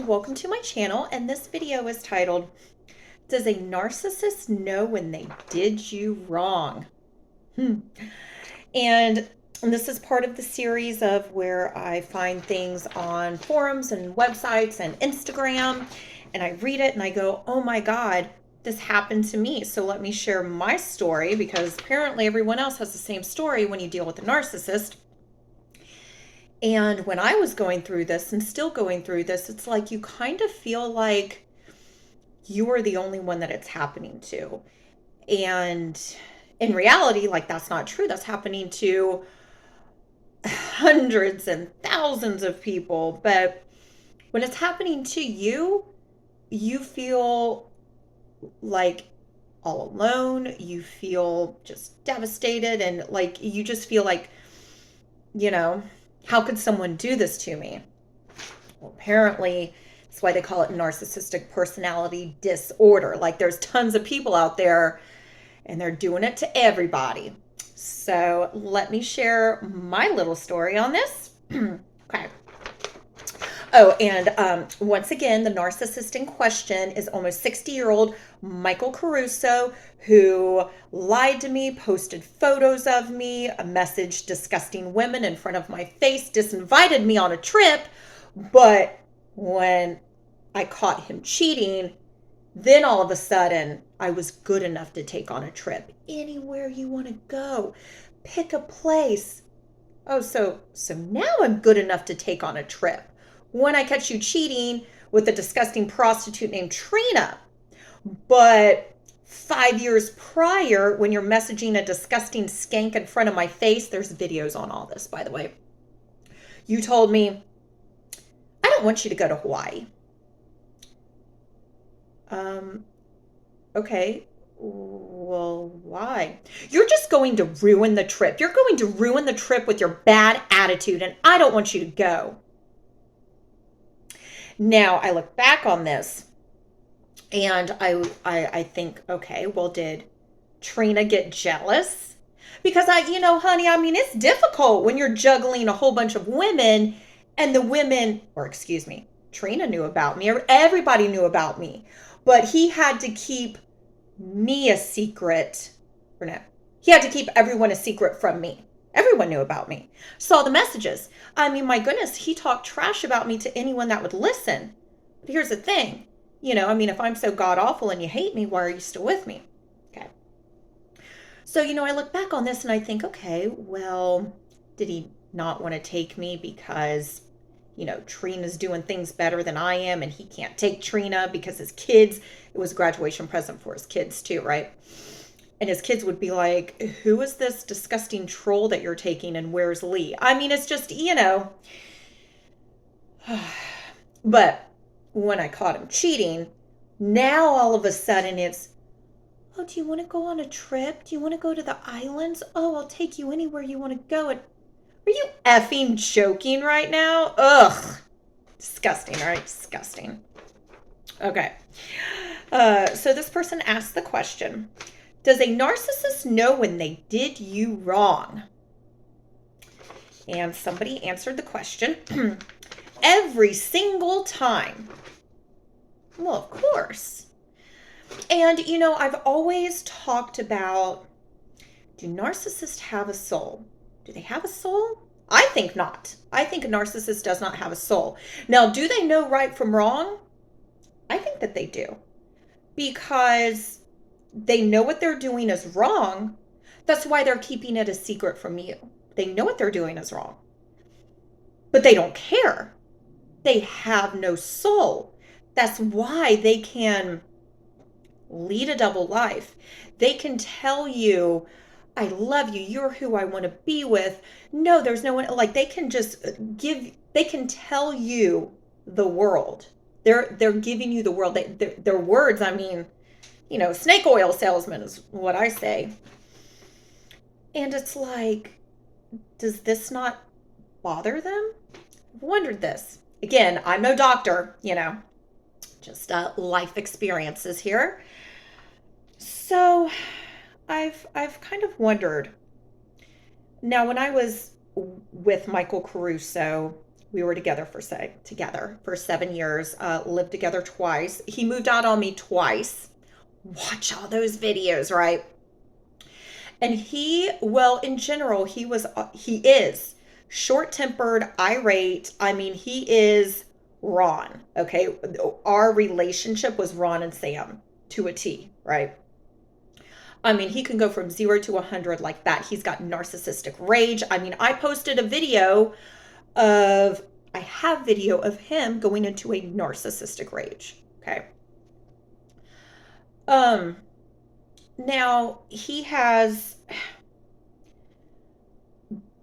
welcome to my channel, and this video is titled, Does a Narcissist Know When They Did You Wrong? And this is part of the series of where I find things on forums and websites and Instagram, and I read it and I go, oh my God, this happened to me. So let me share my story, because apparently everyone else has the same story when you deal with a narcissist. And when I was going through this and still going through this, it's like you kind of feel like you are the only one that it's happening to. And in reality, like, that's not true. That's happening to hundreds and thousands of people. But when it's happening to you, you feel like all alone. You feel just devastated. And like, you just feel like, how could someone do this to me? Well, apparently, that's why they call it narcissistic personality disorder. Like, there's tons of people out there and they're doing it to everybody. So let me share my little story on this. Okay. Oh, and once again, the narcissist in question is almost 60-year-old Michael Caruso, who lied to me, posted photos of me, messaged disgusting women in front of my face, disinvited me on a trip. But when I caught him cheating, then all of a sudden I was good enough to take on a trip. Anywhere you want to go, pick a place. Oh, so now I'm good enough to take on a trip. When I catch you cheating with a disgusting prostitute named Trina. But 5 years prior, when you're messaging a disgusting skank in front of my face, there's videos on all this, by the way. You told me, I don't want you to go to Hawaii. Okay, well, why? You're just going to ruin the trip. You're going to ruin the trip with your bad attitude, and I don't want you to go. Now, I look back on this, and I think, okay, well, did Trina get jealous? Because honey, I mean, it's difficult when you're juggling a whole bunch of women, and the women, or excuse me, Trina knew about me, or everybody knew about me, but he had to keep me a secret, or no, he had to keep everyone a secret from me. Everyone knew about me. Saw the messages. I mean, my goodness, he talked trash about me to anyone that would listen. But here's the thing, if I'm so god awful and you hate me, why are you still with me? Okay. So, I look back on this and I think, okay, well, did he not want to take me because, Trina's doing things better than I am, and he can't take Trina because his kids, it was a graduation present for his kids too, right? And his kids would be like, who is this disgusting troll that you're taking, and where's Lee? I mean, it's just, But when I caught him cheating, now all of a sudden it's, oh, do you want to go on a trip? Do you want to go to the islands? Oh, I'll take you anywhere you want to go. And are you effing joking right now? Ugh. Disgusting, all right? Disgusting. Okay. So this person asked the question, does a narcissist know when they did you wrong? And somebody answered the question, every single time. Well, of course. And, I've always talked about, do narcissists have a soul? Do they have a soul? I think not. I think a narcissist does not have a soul. Now, do they know right from wrong? I think that they do. Because they know what they're doing is wrong. That's why they're keeping it a secret from you. They know what they're doing is wrong. But they don't care. They have no soul. That's why they can lead a double life. They can tell you, I love you, you're who I want to be with. No, there's no one, like, they can just they can tell you the world. They're giving you the world. Their words, I mean, snake oil salesman is what I say. And it's like, does this not bother them? I've wondered this. Again, I'm no doctor, just life experiences here. So I've kind of wondered. Now, when I was with Michael Caruso, We were together for 7 years, lived together twice. He moved out on me twice. Watch all those videos, right? And well, in general, he is short-tempered, irate. I mean, he is Ron, okay? Our relationship was Ron and Sam to a T, right? I mean, he can go from 0 to 100 like that. He's got narcissistic rage. I mean, I have video of him going into a narcissistic rage, okay? Now he has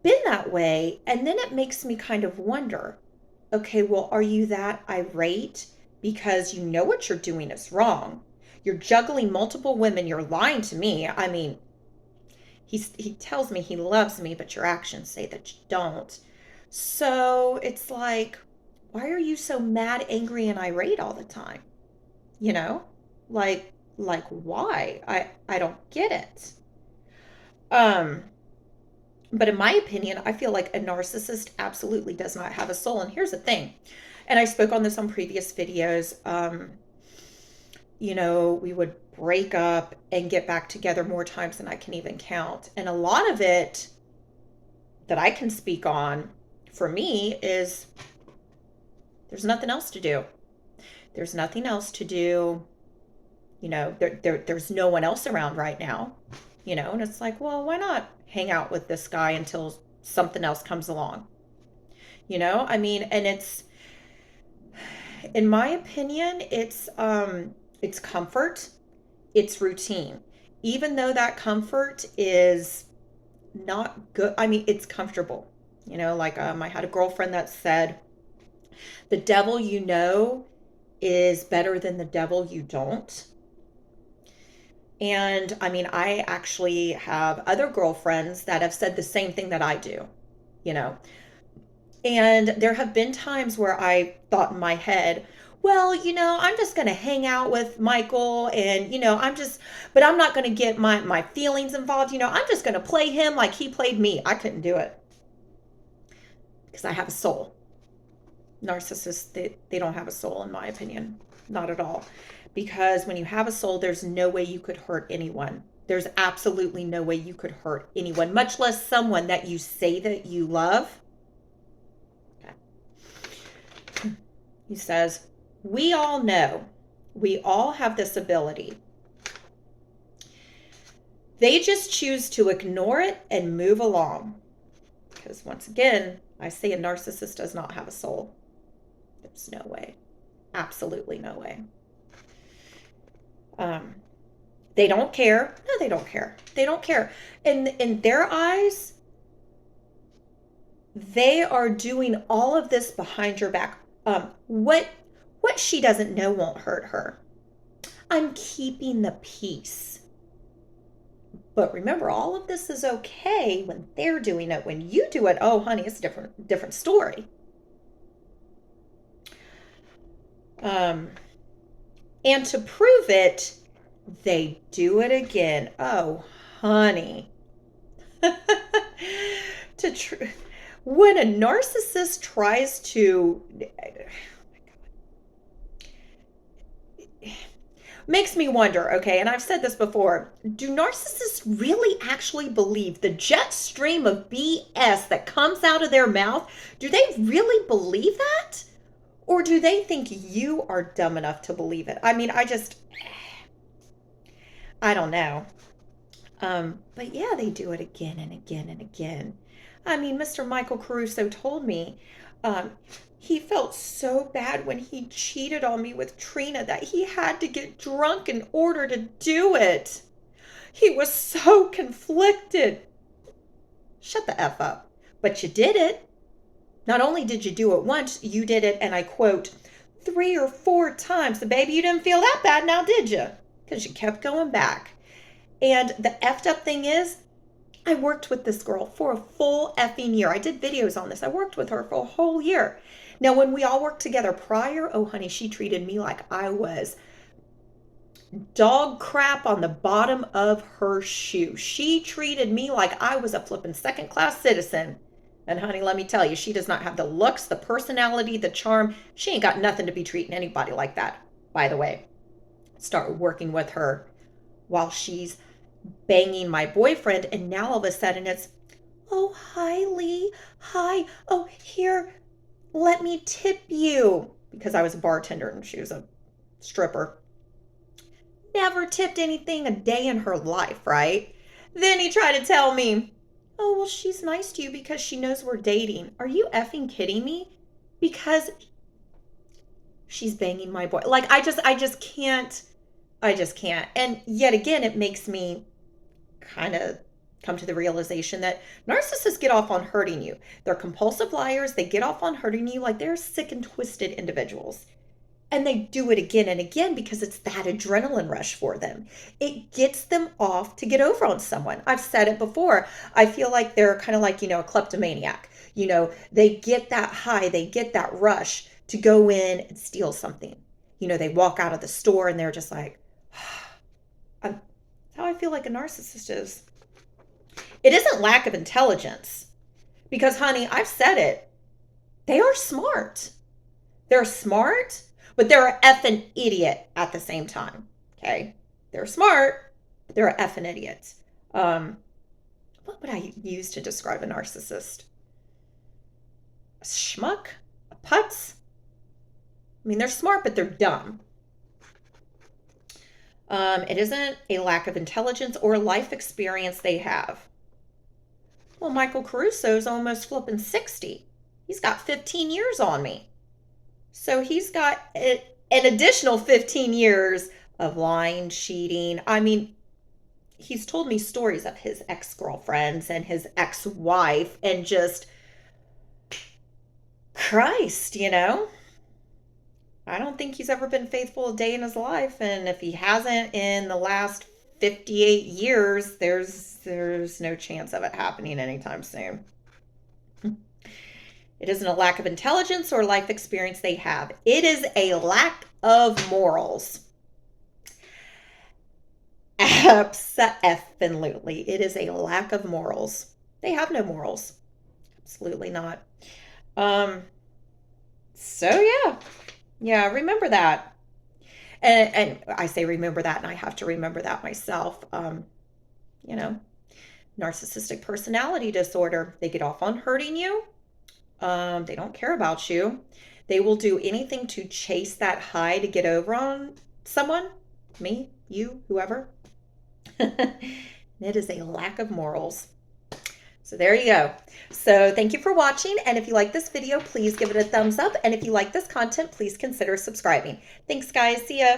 been that way, and then it makes me kind of wonder, okay, well, are you that irate because you know what you're doing is wrong? You're juggling multiple women, you're lying to me. I mean, he tells me he loves me, but your actions say that you don't. So it's like, why are you so mad, angry, and irate all the time? You know? Like why? I don't get it. But in my opinion, I feel like a narcissist absolutely does not have a soul. And here's the thing, and I spoke on this on previous videos. We would break up and get back together more times than I can even count. And a lot of it that I can speak on for me is there's nothing else to do. There's nothing else to do. There's no one else around right now, and it's like, well, why not hang out with this guy until something else comes along? I mean, and it's, in my opinion, it's comfort, it's routine. Even though that comfort is not good, I mean, it's comfortable. I had a girlfriend that said, the devil you know is better than the devil you don't. And I mean, I actually have other girlfriends that have said the same thing that I do, And there have been times where I thought in my head, well, I'm just going to hang out with Michael and, but I'm not going to get my feelings involved. I'm just going to play him like he played me. I couldn't do it because I have a soul. Narcissists, they don't have a soul, in my opinion. Not at all. Because when you have a soul, there's no way you could hurt anyone. There's absolutely no way you could hurt anyone, much less someone that you say that you love. Okay. He says, we all know, we all have this ability. They just choose to ignore it and move along. Because once again, I say a narcissist does not have a soul. There's no way. Absolutely no way. They don't care. No, they don't care. They don't care. In their eyes, they are doing all of this behind your back. What she doesn't know won't hurt her. I'm keeping the peace. But remember, all of this is okay when they're doing it. When you do it, oh, honey, it's a different story. And to prove it, they do it again. Oh, honey. When a narcissist tries to, makes me wonder, okay, and I've said this before, do narcissists really actually believe the jet stream of BS that comes out of their mouth? Do they really believe that? Or do they think you are dumb enough to believe it? I mean, I don't know. But yeah, they do it again and again and again. I mean, Mr. Michael Caruso told me he felt so bad when he cheated on me with Trina that he had to get drunk in order to do it. He was so conflicted. Shut the F up. But you did it. Not only did you do it once, you did it, and I quote, 3 or 4 times. The baby, you didn't feel that bad now, did you? Because you kept going back. And the effed up thing is, I worked with this girl for a full effing year. I did videos on this. I worked with her for a whole year. Now, when we all worked together prior, oh, honey, she treated me like I was dog crap on the bottom of her shoe. She treated me like I was a flippin' second-class citizen. And honey, let me tell you, she does not have the looks, the personality, the charm. She ain't got nothing to be treating anybody like that, by the way. Start working with her while she's banging my boyfriend. And now all of a sudden it's, oh, hi, Lee. Hi. Oh, here, let me tip you. Because I was a bartender and she was a stripper. Never tipped anything a day in her life, right? Then he tried to tell me, oh, well, she's nice to you because she knows we're dating. Are you effing kidding me? Because she's banging my boy. Like, I just can't. I just can't. And yet again, it makes me kind of come to the realization that narcissists get off on hurting you. They're compulsive liars. They get off on hurting you like they're sick and twisted individuals. And they do it again and again because it's that adrenaline rush for them. It gets them off to get over on someone. I've said it before. I feel like they're kind of like, a kleptomaniac. They get that high, they get that rush to go in and steal something. They walk out of the store and they're just like, that's how I feel like a narcissist is. It isn't lack of intelligence. Because, honey, I've said it. They are smart. They're smart, but they're an effing idiot at the same time. Okay? They're smart, but they're an effing idiot. What would I use to describe a narcissist? A schmuck? A putz? I mean, they're smart, but they're dumb. It isn't a lack of intelligence or life experience they have. Well, Michael Caruso's almost flipping 60. He's got 15 years on me. So he's got an additional 15 years of lying, cheating. I mean, he's told me stories of his ex-girlfriends and his ex-wife and just, Christ, I don't think he's ever been faithful a day in his life. And if he hasn't in the last 58 years, there's no chance of it happening anytime soon. It isn't a lack of intelligence or life experience they have. It is a lack of morals. Absolutely. It is a lack of morals. They have no morals. Absolutely not. Yeah, remember that. And I say remember that, and I have to remember that myself. Narcissistic personality disorder. They get off on hurting you. They don't care about you. They will do anything to chase that high to get over on someone. Me, you, whoever. It is a lack of morals. So there you go. So thank you for watching. And if you like this video, please give it a thumbs up. And if you like this content, please consider subscribing. Thanks, guys. See ya.